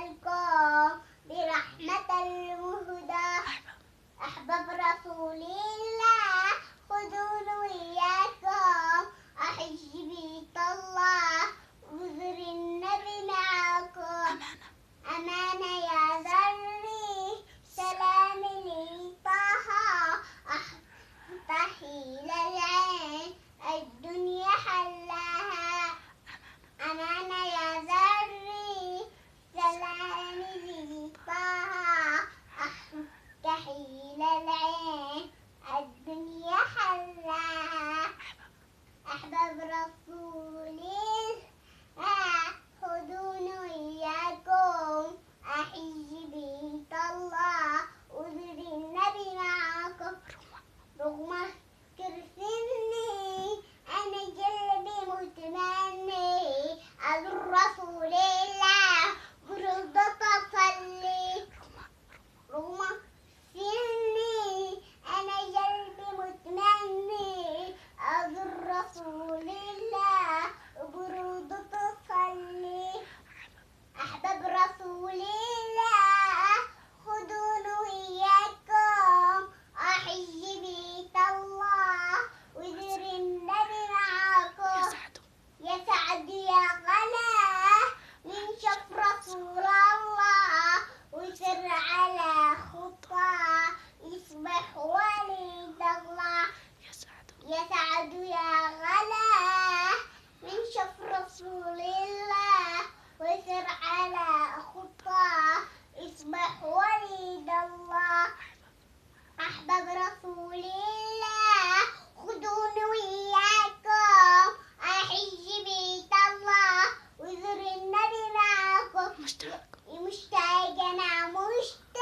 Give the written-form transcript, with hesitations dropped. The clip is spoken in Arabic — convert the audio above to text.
وياكم برحمة المهدى. أحباب رسول الله خذون وياكم أحج بيت الله وزر النبي معاكم. أمانة يا ذري سلام لي طه أفتحي للعين الدنيا حلاها. أمانة يا ذري سلام لي طه أفتحي للعين الدنيا حلاها. أحباب رسول الله خذون وياكم أحج بيت الله وزر النبي معاكم. رغم كرسني أنا قلبي متمني أزور رسول الله برضا أصلي. رغم سني أنا قلبي متمني أزور رسول الله برضا أصلي. أحباب رسول الله خذون وياكم أحج بيت الله وزر النبي معاكم. يا سعد يا غلا من شاف رسول الله وسر على خطاه يصبح وليد الله. يا سعد يا غلا من شاف رسول الله وسر على خطاه يصبح وليد الله. أحباب رسول الله خذون وياكم أحج بيت الله وزر النبي معاكم. مشتاق أنا مشتاق